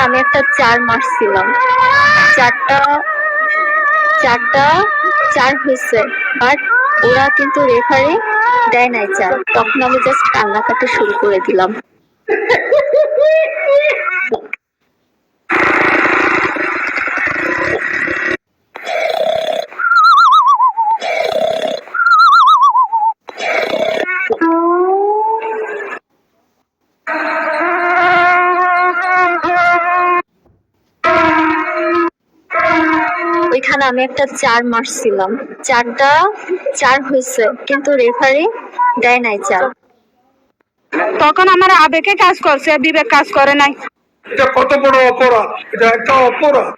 আমি একটা 4 মারছিলাম, চারটা চারটা 4 হয়েছে, বাট ওরা কিন্তু রেফারি দেয় নাই 4। তখন আমি জাস্ট কান্নাকাটি শুরু করে দিলাম। ওইখানে আমি একটা 4 মারছিলাম, চারটা 4 হয়েছে, কিন্তু রেফারি দেয় নাই 4। তখন আমার আবেগে কাজ করছে, বিবেক কাজ করে নাই। এটা কত বড় অপরাধ, এটা একটা অপরাধ।